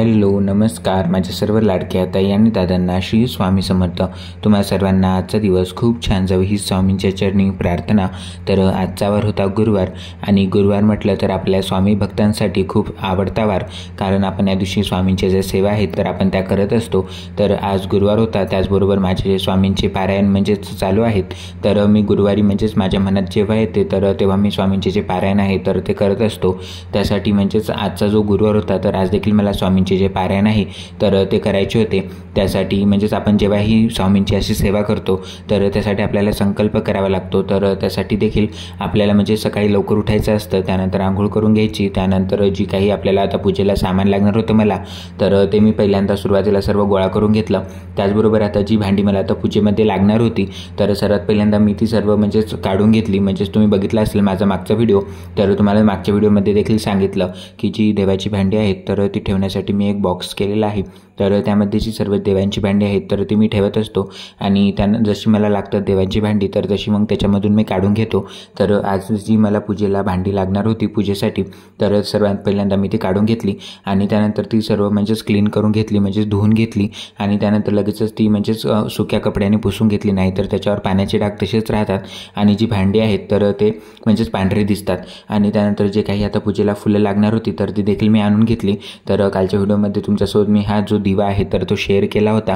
Hello नमस्कार माझ्या सर्व लाडक्या ताई आणि दादांना श्री स्वामी समर्थ। तुम्हा सर्वांना आजचा दिवस खूप छान जावे ही स्वामींच्या चरणी प्रार्थना। तर आजचा वार होता गुरुवार आणि गुरुवार म्हटलं तर आपल्या स्वामी भक्तांसाठी खूप आवडता वार, कारण आपण या दिवशी स्वामींच्या ज्या सेवा आहेत तर आपण त्या करत असतो। तर आज गुरुवार होता, त्याचबरोबर माझे जे स्वामींचे पारायण म्हणजेच चालू आहेत। तर मी गुरुवारी म्हणजेच माझ्या मनात जेव्हा येते तर तेव्हा मी स्वामींचे जे पारायण आहे तर ते करत असतो। त्यासाठी म्हणजेच आजचा जो गुरुवार होता तर आज देखील मला स्वामींचे जे पारायण आहे तर ते करायचे होते। त्यासाठी म्हणजेच आपण जेव्हाही स्वामींची अशी सेवा करतो तर त्यासाठी आपल्याला संकल्प करावा लागतो। तर त्यासाठी देखील आपल्याला म्हणजे सकाळी लवकर उठायचं असतं, त्यानंतर आंघोळ करून घ्यायची, त्यानंतर जी काही आपल्याला आता पूजेला सामान लागणार होतं मला तर ते मी पहिल्यांदा सुरुवातीला सर्व गोळा करून घेतलं। त्याचबरोबर आता जी भांडी मला आता पूजेमध्ये लागणार होती तर सर्वात पहिल्यांदा मी ती सर्व म्हणजेच काढून घेतली। म्हणजेच तुम्ही बघितला असेल माझा मागचा व्हिडिओ, तर तुम्हाला मागच्या व्हिडिओमध्ये देखील सांगितलं की जी देवाची भांडी आहेत तर ती ठेवण्यासाठी मी एक बॉक्स केलेला आहे। तर त्यामध्ये जी सर्व देवांची भांडी आहेत तर ती मी ठेवत असतो आणि त्यानं जशी मला लागतात देवांची भांडी तर तशी मग त्याच्यामधून मी काढून घेतो। तर आज जी मला पूजेला भांडी लागणार होती पूजेसाठी तर सर्वात पहिल्यांदा मी ती काढून घेतली आणि त्यानंतर ती सर्व म्हणजेच क्लीन करून घेतली, म्हणजेच धुवून घेतली आणि त्यानंतर लगेचच ती म्हणजेच सुक्या कपड्याने पुसून घेतली, नाही तर त्याच्यावर पाण्याचे डाग तसेच राहतात आणि जी भांडी आहेत तर ते म्हणजेच पांढरे दिसतात। आणि त्यानंतर जे काही आता पूजेला फुलं लागणार होती तर ती देखील मी आणून घेतली। तर कालच्या व्हिडिओमध्ये तुमच्यासोबत मी हा जो दिवा आहे तर तो शेअर केला होता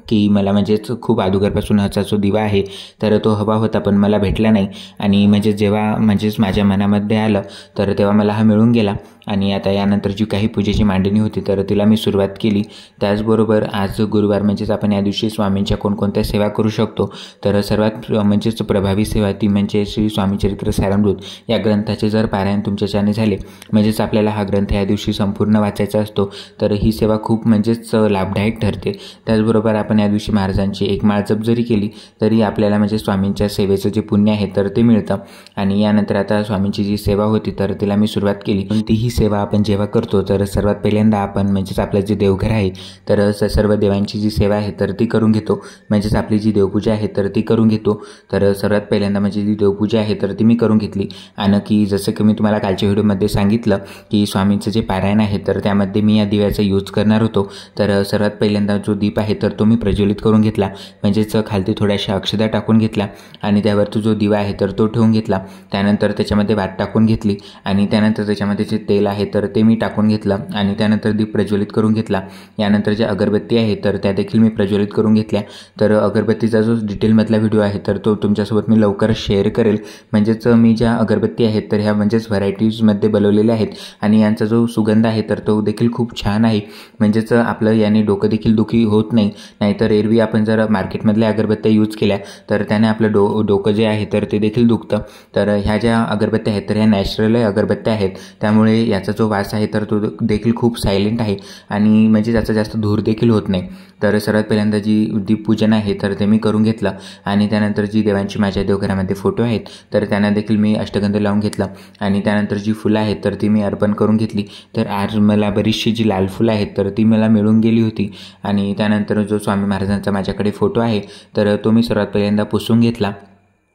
की मला म्हणजेच खूप अगोदरपासून हाचा जो दिवा आहे तर तो हवा होता पण मला भेटला नाही आणि म्हणजे जेव्हा म्हणजेच माझ्या मनामध्ये आलं तर तेव्हा मला हा मिळून गेला। आणि आता यानंतर जी काही पूजेची मांडणी होती तर तिला मी सुरुवात केली। त्याचबरोबर आज गुरुवार म्हणजेच आपण या दिवशी स्वामींच्या कोणकोणत्या सेवा करू शकतो तर सर्वात म्हणजेच प्रभावी सेवा ती म्हणजे श्री स्वामी चरित्र सारामृत या ग्रंथाचे जर पारायण तुमच्याच्याने झाले म्हणजेच आपल्याला हा ग्रंथ या दिवशी संपूर्ण वाचायचा असतो तर ही सेवा खूप म्हणजेच लाभदायक ठरते। त्याचबरोबर आपण या दिवशी महाराजांची एक माळ जप जरी केली तरी आपल्याला म्हणजे स्वामींच्या सेवेचं जे पुण्य आहे तर ते मिळतं। आणि यानंतर आता स्वामींची जी सेवा होती तर तिला मी सुरुवात केली। कोणतीही सेवा आपण जेव्हा करतो तर सर्वात पहिल्यांदा आपण म्हणजेच आपलं जे देवघर आहे तर सर्व देवांची जी सेवा आहे तर ती करून घेतो, म्हणजेच आपली जी देवपूजा आहे तर ती करून घेतो। तर सर्वात पहिल्यांदा म्हणजे जी देवपूजा आहे तर ती मी करून घेतली। आणि की जसं की मी तुम्हाला कालच्या व्हिडिओमध्ये सांगितलं की स्वामींचं जे पारायण आहे तर त्यामध्ये मी या दिव्याचा यूज करणार होतो। तर सर्वात पहिल्यांदा जो दीप आहे तर तो मी प्रज्वलित करून घेतला, म्हणजेच खालती थोड्याशा अक्षता टाकून घेतला आणि त्यावरती जो दिवा आहे तर तो ठेवून घेतला। त्यानंतर त्याच्यामध्ये वात टाकून घेतली आणि त्यानंतर त्याच्यामध्ये जे तेल आहे तर ते मी टाकून घेतलं आणि त्यानंतर दीप प्रज्वलित करून घेतला। यानंतर जे अगरबत्ती आहे तर त्या देखील मी प्रज्वलित करून घेतल्या। तर अगरबत्तीचा जो डिटेलमधला व्हिडिओ आहे तर तो तुमच्यासोबत मी लवकरच शेअर करेल। म्हणजेच मी ज्या अगरबत्ती आहेत तर ह्या म्हणजेच व्हरायटीजमध्ये बनवलेल्या आहेत आणि यांचा जो सुगंध आहे तर तो देखील खूप छान आहे। म्हणजेच आपलं याने डोकं देखील दुखी होत नाही, नाहीतर एरवी आपण जर मार्केटमधल्या अगरबत्त्या यूज केल्या तर त्याने आपलं डोकं जे आहे तर ते देखील दुखतं। तर ह्या ज्या अगरबत्त्या आहेत तर ह्या नॅचरल अगरबत्त्या आहेत, त्यामुळे याचा जो वास आहे तर तो देखील खूप सायलेंट आहे आणि म्हणजे त्याचा जास्त धूर देखील होत नाही। तर सर्वात पहिल्यांदा जी दीपपूजन आहे तर ते मी करून घेतलं आणि त्यानंतर जी देवांची माझ्या देवघरामध्ये फोटो आहेत तर त्यांना देखील मी अष्टगंध लावून घेतला आणि त्यानंतर जी फुलं आहेत तर ती मी अर्पण करून घेतली। तर आज मला बरीचशी जी लाल फुलं आहेत तर ती मला मिळून गेली होती आणि त्यानंतर जो स्वामी महाराजांचा माझ्याकडे फोटो आहे तर तो मी सर्वात पहिल्यांदा पुसून घेतला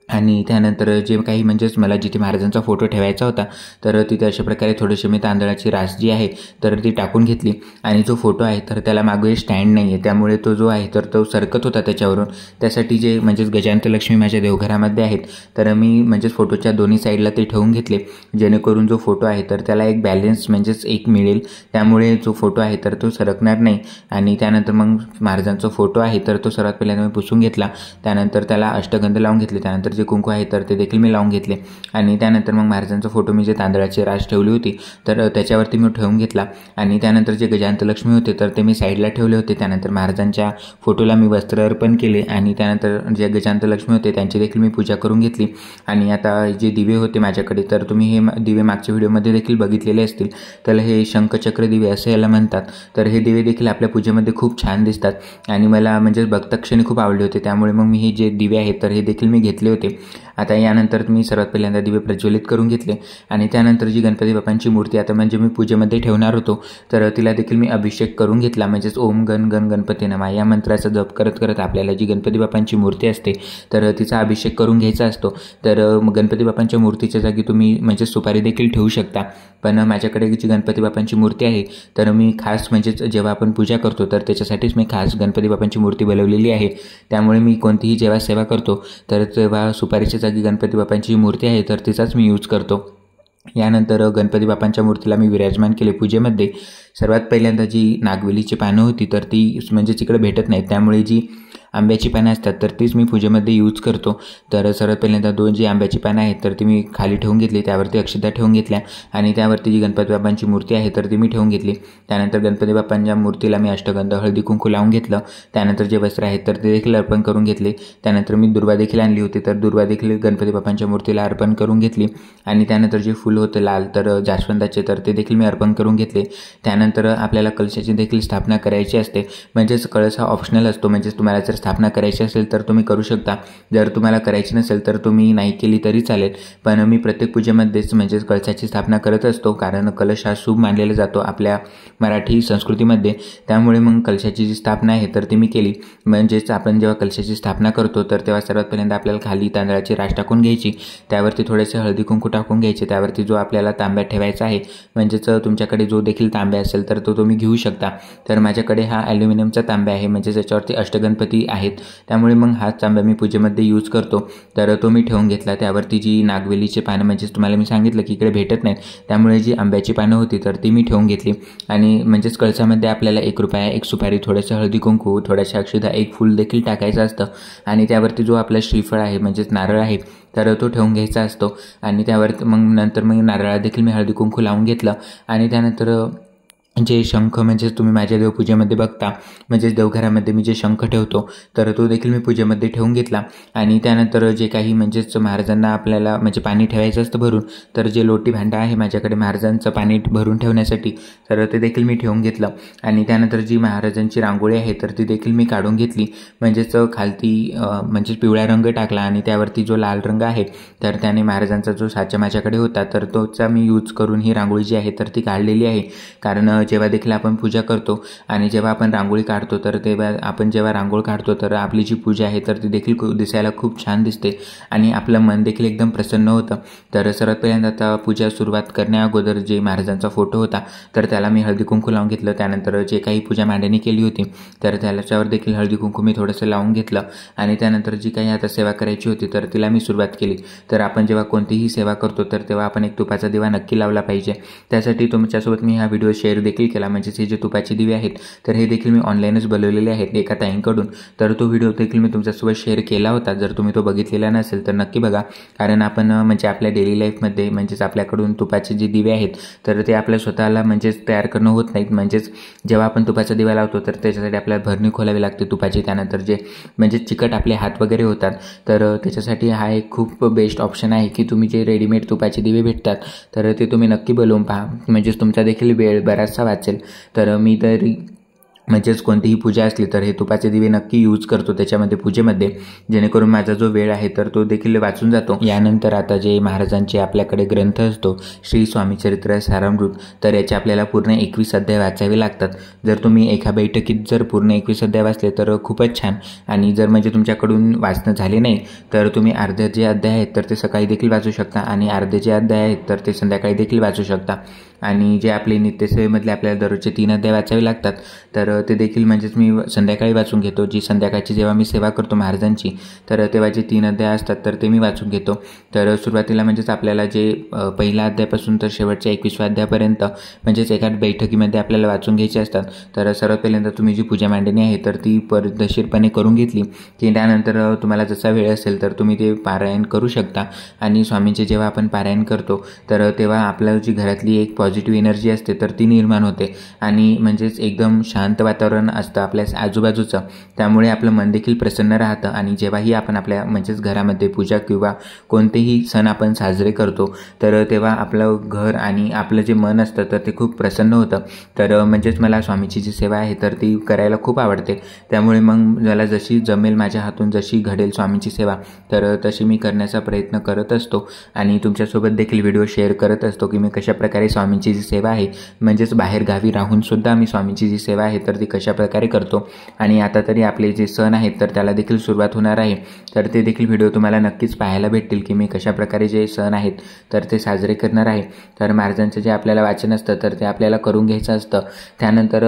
आणि त्यानंतर जे काही म्हणजेच मला जिथे महाराजांचा फोटो ठेवायचा होता तर तिथे अशा प्रकारे थोडीशी मी तांदळाची रास जी आहे तर ती टाकून घेतली। आणि जो फोटो आहे तर त्याला मागे स्टँड नाही आहे, त्यामुळे तो जो आहे तर तो सरकत होता त्याच्यावरून, त्यासाठी जे म्हणजेच गजानंतलक्ष्मी माझ्या देवघरामध्ये आहेत तर मी म्हणजेच फोटोच्या दोन्ही साईडला ते ठेवून घेतले, जेणेकरून जो फोटो आहे तर त्याला एक बॅलेन्स म्हणजेच एक मिळेल, त्यामुळे जो फोटो आहे तर तो सरकणार नाही। आणि त्यानंतर मग महाराजांचा फोटो आहे तर तो सर्वात पहिल्यांदा मी पुसून घेतला, त्यानंतर त्याला अष्टगंध लावून घेतले, त्यानंतर जे कुंकू आहे तर ते देखील मी लावून घेतले आणि त्यानंतर मग महाराजांचा फोटो मी जे तांदळाची रास ठेवली होती तर त्याच्यावरती मी ठेवून घेतला आणि त्यानंतर जे गजानंतलक्ष्मी होते तर ते मी साईडला ठेवले होते। त्यानंतर महाराजांच्या फोटोला मी वस्त्र अर्पण केले आणि त्यानंतर जे गजानंतलक्ष्मी होते त्यांची देखील मी पूजा करून घेतली। आणि आता जे दिवे होते माझ्याकडे तर तुम्ही हे दिवे मागच्या व्हिडिओमध्ये देखील बघितलेले असतील, तर हे शंखचक्र दिवे असे याला म्हणतात। तर हे दिवे देखील आपल्या पूजेमध्ये खूप छान दिसतात आणि मला म्हणजे बघता क्षणी खूप आवडले होते, त्यामुळे मग मी हे जे दिवे आहेत तर हे देखील मी घेतले होते होते. आता यानंतर मी सर्वात पहिल्यांदा दिवे प्रज्वलित करून घेतले आणि त्यानंतर जी गणपती बाप्पांची मूर्ती आता म्हणजे मी पूजेमध्ये ठेवणार होतो तर तिला देखील मी अभिषेक करून घेतला. म्हणजेच ओम गण गण गणपती नमः या मंत्राचा जप करत करत आपल्याला जी गणपती बाप्पांची मूर्ती असते तर तिचा अभिषेक करून घ्यायचा असतो. तर गणपती बाप्पांच्या मूर्तीच्या जागी तुम्ही म्हणजे सुपारी देखील ठेवू शकता. पण माझ्याकडे जी गणपती बाप्पांची मूर्ती आहे तर मी खास म्हणजेच जेव्हा आपण पूजा करतो तर त्याच्यासाठीच मी खास गणपती बाप्पांची मूर्ती बनवलेली आहे. त्यामुळे मी कोणतीही जेव्हा सेवा करतो तर तेव्हा सुपारीच्या जागी गणपती बाप्पांची मूर्ती आहे तर तिचाच मी यूज करतो. यानंतर गणपती बाप्पांच्या मूर्तीला मी विराजमान केले पूजेमध्ये. सर्वात पहिल्यांदा जी नागवेलीची पानं होती तर ती म्हणजे तिकडे भेटत नाहीत, त्यामुळे जी आंब्याची पानं असतात तर तीच मी पूजेमध्ये यूज करतो. तर सर्वात पहिल्यांदा 2 जी आंब्याची पानं आहेत तर ती मी खाली ठेवून घेतली, त्यावरती अक्षता ठेवून घेतल्या आणि त्यावरती जी गणपती बाप्पांची मूर्ती आहे तर ती मी ठेवून घेतली. त्यानंतर गणपती बाप्पांच्या मूर्तीला मी अष्टगंध हळदी कुंकू लावून घेतलं. त्यानंतर जे वस्त्र आहेत तर ते देखील अर्पण करून घेतले. त्यानंतर मी दुर्वा देखील आणली होती तर दुर्वा देखील गणपती बाप्पांच्या मूर्तीला अर्पण करून घेतली आणि त्यानंतर जे फूल होतं लाल तर जास्वंदाचे तर ते देखील मी अर्पण करून घेतले. त्यानंतर आपल्याला कलशाची देखील स्थापना करायची असते. म्हणजेच कळस हा ऑप्शनल असतो, म्हणजेच तुम्हाला जर स्थापना करायची असेल तर तुम्ही करू शकता, जर तुम्हाला करायची नसेल तर तुम्ही नाही केली तरी चालेल. पण मी प्रत्येक पूजेमध्येच म्हणजेच कळसाची स्थापना करत असतो, कारण कलश हा शुभ मानलेला जातो आपल्या मराठी संस्कृतीमध्ये. त्यामुळे मग कलशाची जी स्थापना आहे तर ती मी केली. म्हणजेच आपण जेव्हा कलशाची स्थापना करतो तर तेव्हा सर्वात पहिल्यांदा आपल्याला खाली तांदळाची राश टाकून घ्यायची, त्यावरती थोडेसे हळदी कुंकू टाकून घ्यायचे, त्यावरती जो आपल्याला तांब्या ठेवायचा आहे म्हणजेच तुमच्याकडे जो देखील तांब्या असेल तर तो तुम्ही घेऊ शकता. तर माझ्याकडे हा ॲल्युमिनियमचा तांब्या आहे, म्हणजे त्याच्यावरती अष्टगणपती आहेत, त्यामुळे मग हा तांब्या मी पूजेमध्ये यूज करतो. तर तो मी ठेवून घेतला. त्यावरती जी नागवेलीची पानं म्हणजेच तुम्हाला मी सांगितलं की इकडे भेटत नाहीत, त्यामुळे जी आंब्याची पानं होती तर ती मी ठेवून घेतली. आणि म्हणजेच कळसामध्ये आपल्याला 1 रुपया, 1 सुपारी, थोडंसं हळदी कुंकू, थोड्याशा अक्षता, 1 फूल देखील टाकायचं असतं आणि त्यावरती जो आपला श्रीफळ आहे म्हणजेच नारळ आहे तर तो ठेवून घ्यायचा असतो. आणि त्यावर नंतर नारळाला देखील मी हळदी कुंकू लावून घेतलं आणि त्यानंतर जे शंख म्हणजेच तुम्ही माझ्या देवपूजेमध्ये बघता म्हणजेच देवघरामध्ये मी जे शंख ठेवतो तर तो देखील मी पूजेमध्ये ठेवून घेतला. आणि त्यानंतर जे काही म्हणजेच महाराजांना आपल्याला म्हणजे पाणी ठेवायचं असतं भरून, तर जे लोटी भांडं आहे माझ्याकडे महाराजांचं पाणी भरून ठेवण्यासाठी तर ते देखील मी ठेवून घेतलं. आणि त्यानंतर जी महाराजांची रांगोळी आहे तर ती देखील मी काढून घेतली. म्हणजेच खालती म्हणजेच पिवळा रंग टाकला आणि त्यावरती जो लाल रंग आहे तर त्याने महाराजांचा जो साचा माझ्याकडे होता तर तोचा मी यूज करून ही रांगोळी जी आहे तर ती काढलेली आहे. कारण जेव्हा देखील आपण पूजा करतो आणि जेव्हा आपण रांगोळी काढतो तर तेव्हा आपण जेव्हा रांगोळी काढतो तर आपली जी पूजा आहे तर ती देखील दिसायला खूप छान दिसते आणि आपलं मन देखील एकदम प्रसन्न होतं. तर सर्वात पहिल्यांदा आता पूजा सुरुवात करण्या अगोदर जे महाराजांचा फोटो होता तर त्याला मी हळदी कुंकू लावून घेतलं. त्यानंतर जे काही पूजा मांडणी केली होती तर त्याच्यावर देखील हळदी कुंकू मी थोडंसं लावून घेतलं आणि त्यानंतर जी काही आता सेवा करायची होती तर तिला मी सुरुवात केली. तर आपण जेव्हा कोणतीही सेवा करतो तर तेव्हा आपण एक तुपाचा दिवा नक्की लावला पाहिजे. त्यासाठी तुमच्यासोबत मी हा व्हिडिओ शेअर देखील केला. म्हणजेच हे जे तुपाचे दिवे आहेत तर हे देखील मी ऑनलाईनच बनवलेले आहेत एका ताईंकडून. तर तो व्हिडिओ देखील मी तुमच्यासोबत शेअर केला होता. जर तुम्ही तो बघितलेला नसेल तर नक्की बघा, कारण आपण म्हणजे आपल्या डेली लाईफमध्ये म्हणजेच आपल्याकडून तुपाचे जे दिवे आहेत तर ते आपल्या स्वतःला म्हणजेच तयार करणं होत नाहीत. म्हणजेच जेव्हा आपण तुपाचा दिवा लावतो तर त्याच्यासाठी आपल्याला भरणी खोलावी लागते तुपाची. त्यानंतर जे म्हणजे चिकट आपले हात वगैरे होतात तर त्याच्यासाठी हा एक खूप बेस्ट ऑप्शन आहे की तुम्ही जे रेडीमेड तुपाचे दिवे भेटतात तर ते तुम्ही नक्की बनवून पहा. म्हणजेच तुमचा देखील वेळ बराचसा वाचेल. तर मी तरी म्हणजेच कोणतीही पूजा असली तर हे तुपाचे दिवे नक्की यूज करतो त्याच्यामध्ये पूजेमध्ये, जेणेकरून माझा जो वेळ आहे तर तो देखील वाचून जातो. यानंतर आता जे महाराजांचे आपल्याकडे ग्रंथ असतो श्री स्वामी चरित्र सारामृत तर याचे आपल्याला पूर्ण 21 अध्याय वाचावे लागतात. जर तुम्ही एका बैठकीत जर पूर्ण 21 अध्याय वाचले तर खूपच छान. आणि जर म्हणजे तुमच्याकडून वाचणं झाले नाही तर तुम्ही अर्धे जे अध्याय आहेत तर ते सकाळी देखील वाचू शकता आणि अर्धे जे अध्याय आहेत तर ते संध्याकाळी देखील वाचू शकता. आणि जे आपले नित्यसेवेमधले आपल्याला दररोजचे 3 अध्याय वाचावे लागतात तर ते देखील म्हणजेच मी संध्याकाळी वाचून घेतो. जी संध्याकाळची जेव्हा मी सेवा करतो महाराजांची तर तेव्हा जे 3 अध्याय असतात तर ते मी वाचून घेतो. तर सुरुवातीला म्हणजेच आपल्याला जे पहिला अध्यायापासून तर शेवटच्या 21व्या अध्यायापर्यंत म्हणजेच एका बैठकीमध्ये आपल्याला वाचून घ्यायचे असतात. तर सर्वात पहिल्यांदा तुम्ही जी पूजा मांडणी आहे तर ती पद्धतशीरपणे करून घेतली की त्यानंतर तुम्हाला जसा वेळ असेल तर तुम्ही ते पारायण करू शकता. आणि स्वामींचे जेव्हा आपण पारायण करतो तर तेव्हा आपल्या जी घरातली एक पॉझिटिव्ह एनर्जी असते तर ती निर्माण होते आणि म्हणजेच एकदम शांत वातावरण असतं आपल्या आजूबाजूचं, त्यामुळे आपलं मन देखील प्रसन्न राहतं आणि जेव्हाही आपण आपल्या म्हणजेच घरामध्ये पूजा किंवा कोणतेही सण आपण साजरे करतो तर तेव्हा आपलं घर आणि आपलं जे मन असतं तर ते खूप प्रसन्न होतं. तर म्हणजेच मला स्वामीची जी सेवा आहे तर ती करायला खूप आवडते. त्यामुळे मग मला जशी जमेल माझ्या हातून जशी घडेल स्वामीची सेवा तर तशी मी करण्याचा प्रयत्न करत असतो आणि तुमच्यासोबत देखील व्हिडिओ शेअर करत असतो की मी कशाप्रकारे स्वामींची जी सेवा आहे म्हणजेच बाहेर गावी राहूनसुद्धा मी स्वामींची जी सेवा आहे तर ती कशाप्रकारे करतो. आणि आता तरी आपले जे सण आहेत तर त्याला देखील सुरुवात होणार आहे तर ते देखील व्हिडिओ तुम्हाला नक्कीच पाहायला भेटतील की मी कशाप्रकारे जे सण आहेत तर ते साजरे करणार आहे. तर महाराजांचं जे आपल्याला वाचन असतं तर ते आपल्याला करून घ्यायचं असतं. त्यानंतर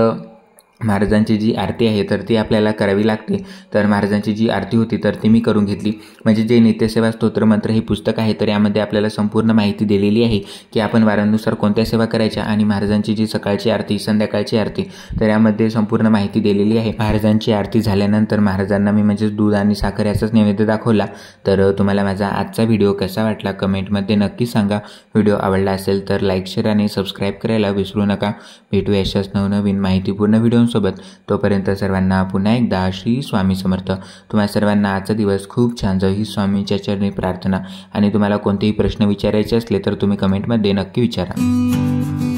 महाराजांची जी आरती आहे तर ती आपल्याला करावी लागते. तर महाराजांची जी आरती होती तर ती मी करून घेतली. म्हणजे जे नित्यसेवा स्तोत्र मंत्र हे पुस्तक आहे तर यामध्ये आपल्याला संपूर्ण माहिती दिलेली आहे की आपण वारानुसार कोणत्या सेवा करायच्या आणि महाराजांची जी सकाळची आरती संध्याकाळची आरती तर यामध्ये संपूर्ण माहिती दिलेली आहे. महाराजांची आरती झाल्यानंतर महाराजांना मी म्हणजेच दूध आणि साखर याचाच नैवेद्य दाखवला. तर तुम्हाला माझा आजचा व्हिडिओ कसा वाटला कमेंटमध्ये नक्की सांगा. व्हिडिओ आवडला असेल तर लाईक शेअर आणि सबस्क्राईब करायला विसरू नका. भेटू अशाच नवनवीन माहितीपूर्ण व्हिडिओ सोबत. तोपर्यंत सर्वांना पुन्हा एकदा श्री स्वामी समर्थ. तुम्हा सर्वांना आजचा दिवस खूप छान जाऊ ही स्वामींच्या चरणी प्रार्थना. आणि तुम्हाला कोणतेही प्रश्न विचारायचे असले तर तुम्ही कमेंटमध्ये नक्की विचारा.